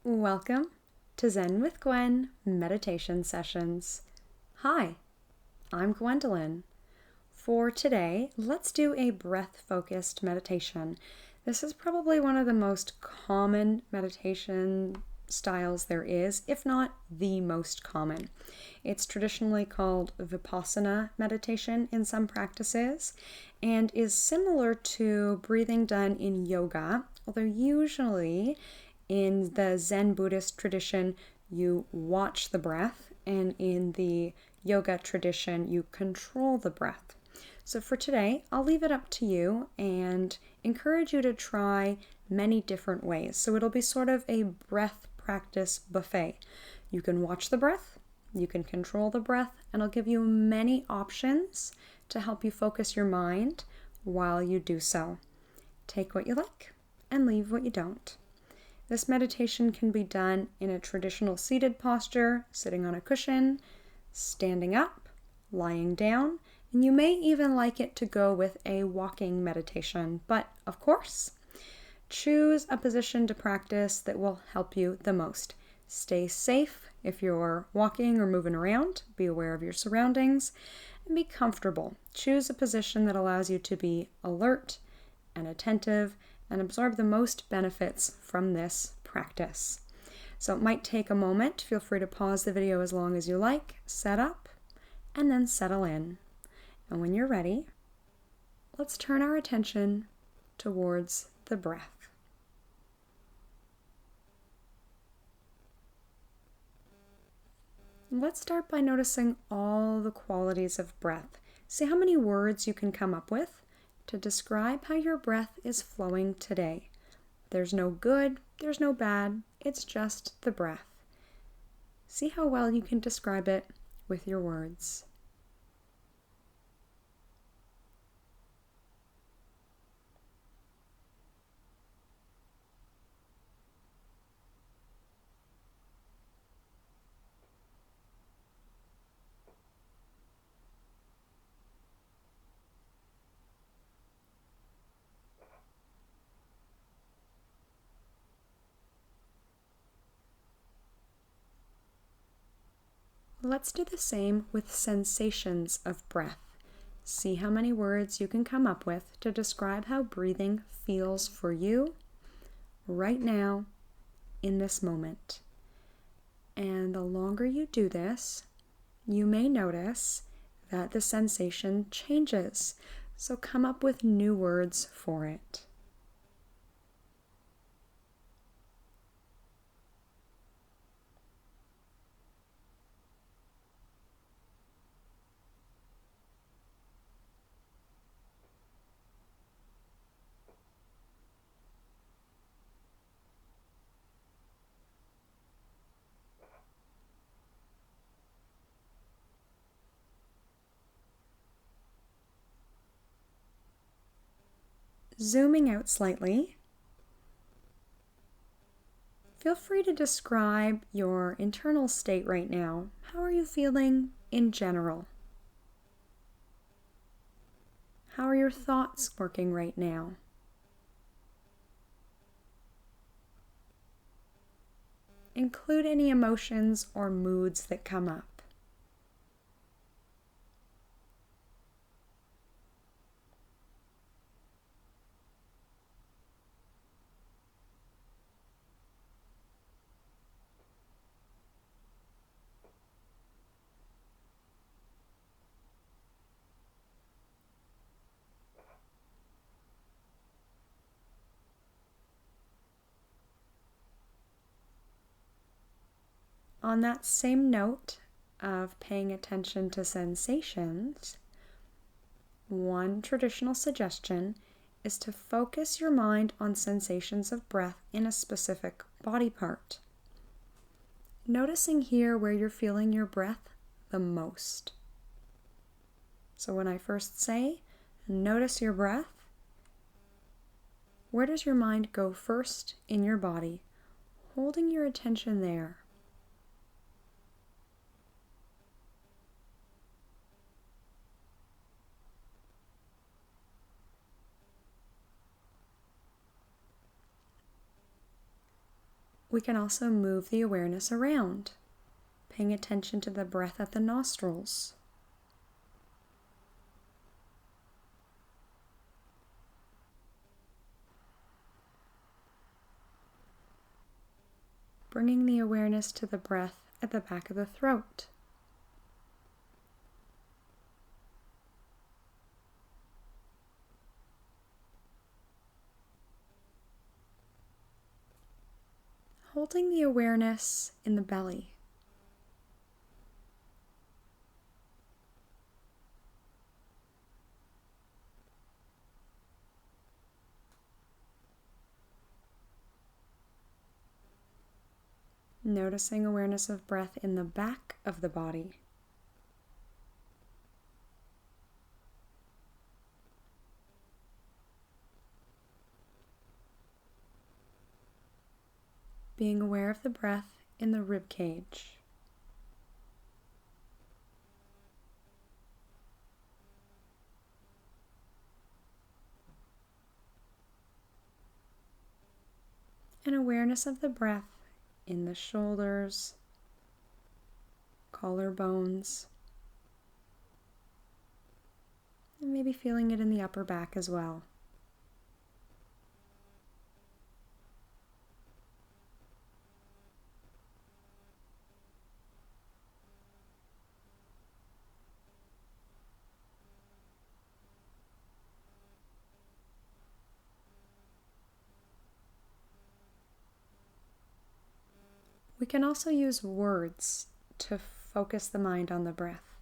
Welcome to Zen with Gwen meditation sessions. Hi, I'm Gwendolyn. For today, let's do a breath-focused meditation. This is probably one of the most common meditation styles there is, if not the most common. It's traditionally called Vipassana meditation in some practices and is similar to breathing done in yoga, although usually in the Zen Buddhist tradition, you watch the breath, and in the yoga tradition, you control the breath. So for today, I'll leave it up to you and encourage you to try many different ways. So it'll be sort of a breath practice buffet. You can watch the breath, you can control the breath, and I'll give you many options to help you focus your mind while you do so. Take what you like and leave what you don't. This meditation can be done in a traditional seated posture, sitting on a cushion, standing up, lying down, and you may even like it to go with a walking meditation. But of course, choose a position to practice that will help you the most. Stay safe if you're walking or moving around. Be aware of your surroundings and be comfortable. Choose a position that allows you to be alert and attentive and absorb the most benefits from this practice. So it might take a moment. Feel free to pause the video as long as you like, set up, and then settle in. And when you're ready, let's turn our attention towards the breath. Let's start by noticing all the qualities of breath. See how many words you can come up with to describe how your breath is flowing today. There's no good, there's no bad, it's just the breath. See how well you can describe it with your words. Let's do the same with sensations of breath. See how many words you can come up with to describe how breathing feels for you right now in this moment. And the longer you do this, you may notice that the sensation changes. So come up with new words for it. Zooming out slightly, feel free to describe your internal state right now. How are you feeling in general? How are your thoughts working right now? Include any emotions or moods that come up. On that same note of paying attention to sensations, one traditional suggestion is to focus your mind on sensations of breath in a specific body part. Noticing here where you're feeling your breath the most. So when I first say, notice your breath, where does your mind go first in your body? Holding your attention there. We can also move the awareness around, paying attention to the breath at the nostrils. Bringing the awareness to the breath at the back of the throat. Holding the awareness in the belly. Noticing awareness of breath in the back of the body. Being aware of the breath in the rib cage. And awareness of the breath in the shoulders, collarbones, and maybe feeling it in the upper back as well. We can also use words to focus the mind on the breath.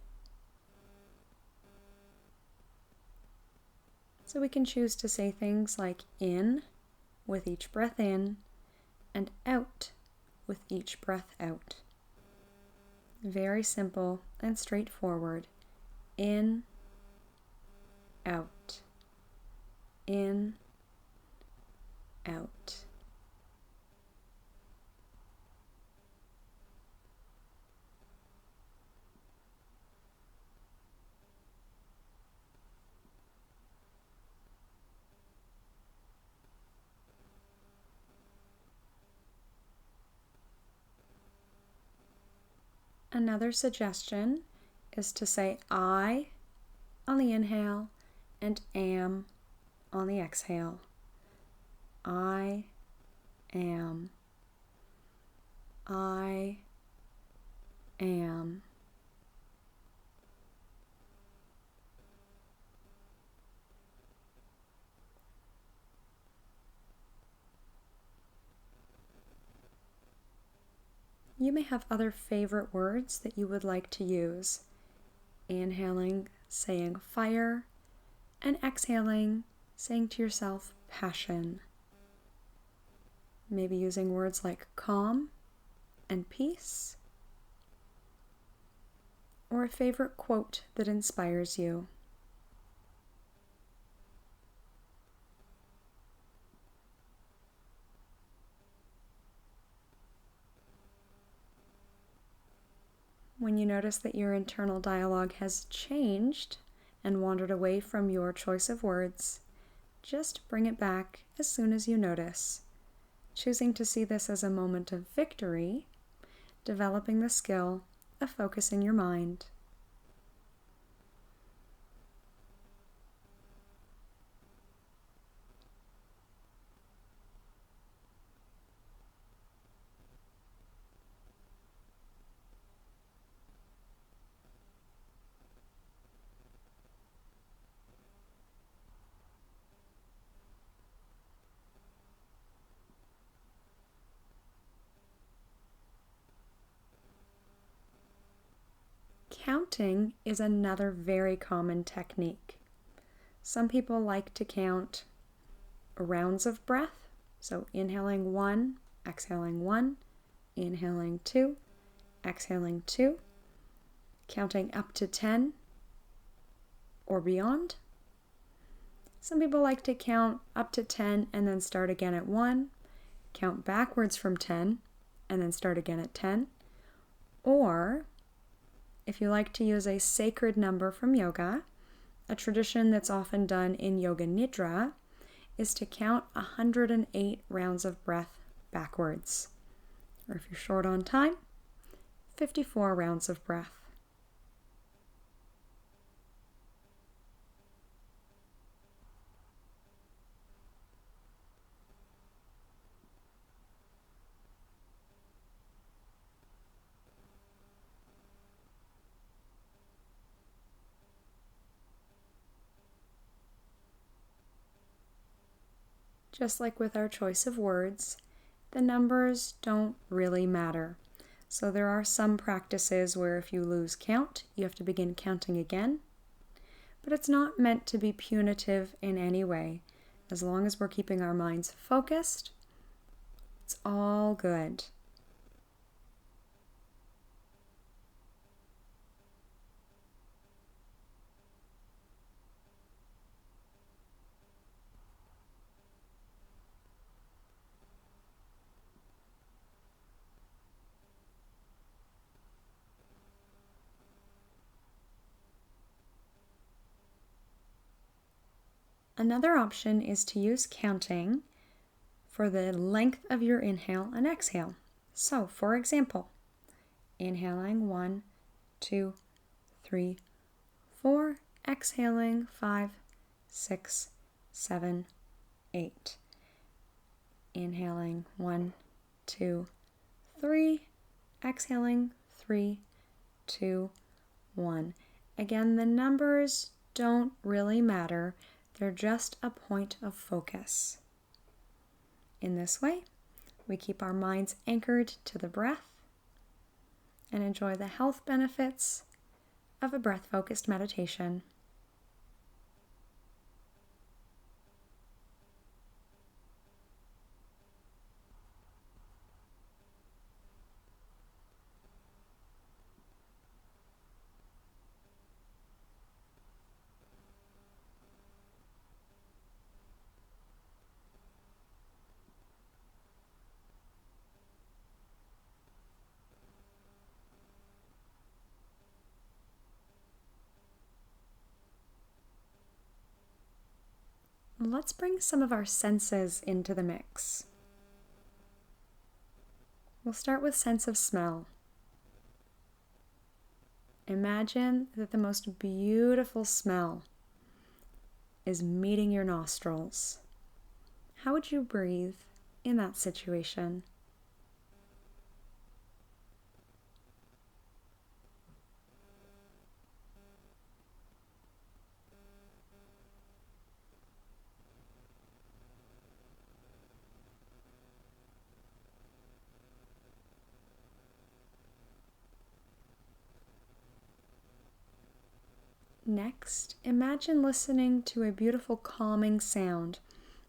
So we can choose to say things like in with each breath in and out with each breath out. Very simple and straightforward. In, out, in, out. Another suggestion is to say I on the inhale and am on the exhale. I am. I am. You may have other favorite words that you would like to use. Inhaling, saying fire, and exhaling, saying to yourself passion. Maybe using words like calm and peace, or a favorite quote that inspires you. When you notice that your internal dialogue has changed and wandered away from your choice of words, just bring it back as soon as you notice, choosing to see this as a moment of victory, developing the skill of focusing your mind. Counting is another very common technique. Some people like to count rounds of breath, so inhaling 1, exhaling 1, inhaling 2, exhaling 2, counting up to 10 or beyond. Some people like to count up to 10 and then start again at 1, count backwards from 10 and then start again at 10, or if you like to use a sacred number from yoga, a tradition that's often done in Yoga Nidra is to count 108 rounds of breath backwards. or if you're short on time, 54 rounds of breath. Just like with our choice of words, the numbers don't really matter. So there are some practices where if you lose count, you have to begin counting again. But it's not meant to be punitive in any way. As long as we're keeping our minds focused, it's all good. Another option is to use counting for the length of your inhale and exhale. So, for example, inhaling 1, 2, 3, 4, exhaling 5, 6, 7, 8. Inhaling 1, 2, 3, exhaling 3, 2, 1. Again, the numbers don't really matter. They're just a point of focus. In this way, we keep our minds anchored to the breath and enjoy the health benefits of a breath-focused meditation. Let's bring some of our senses into the mix. We'll start with sense of smell. Imagine that the most beautiful smell is meeting your nostrils. How would you breathe in that situation? Next, imagine listening to a beautiful calming sound,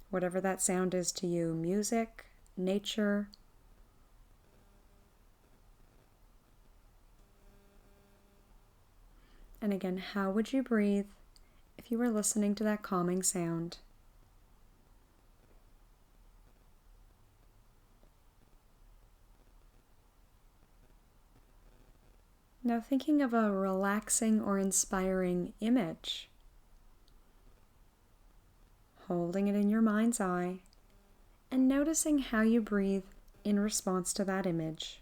whatever that sound is to you, music, nature. And again, how would you breathe if you were listening to that calming sound? Now thinking of a relaxing or inspiring image, holding it in your mind's eye and noticing how you breathe in response to that image.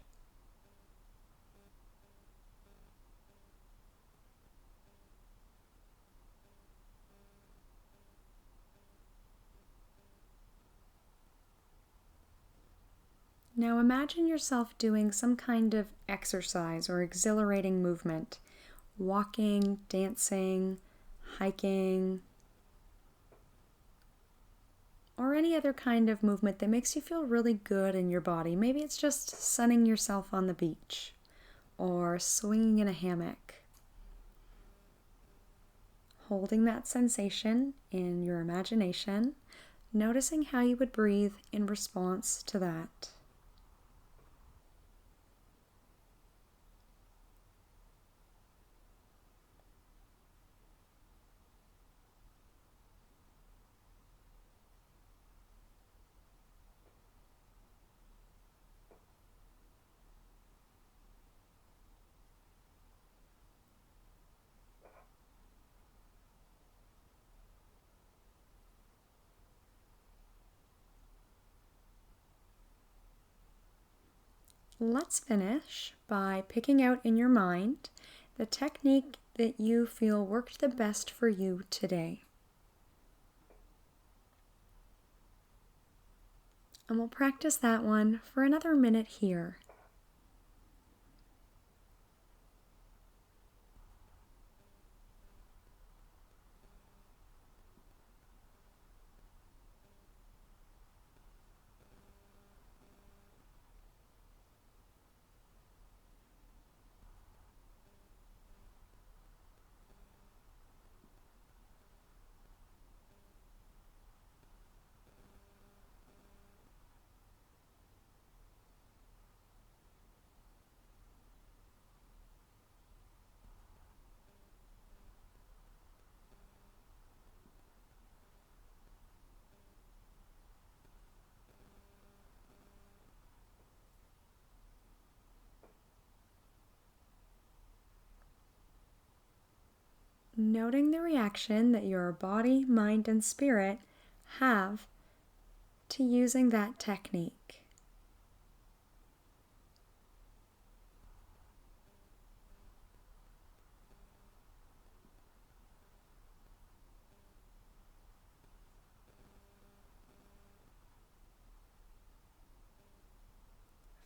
Now imagine yourself doing some kind of exercise or exhilarating movement, walking, dancing, hiking, or any other kind of movement that makes you feel really good in your body. Maybe it's just sunning yourself on the beach or swinging in a hammock. Holding that sensation in your imagination, noticing how you would breathe in response to that. let's finish by picking out in your mind the technique that you feel worked the best for you today. And we'll practice that one for another minute here. Noting the reaction that your body, mind, and spirit have to using that technique.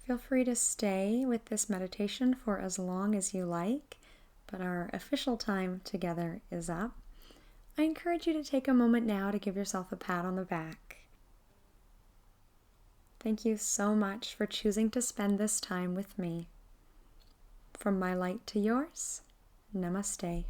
Feel free to stay with this meditation for as long as you like, but our official time together is up. I encourage you to take a moment now to give yourself a pat on the back. Thank you so much for choosing to spend this time with me. From my light to yours, namaste.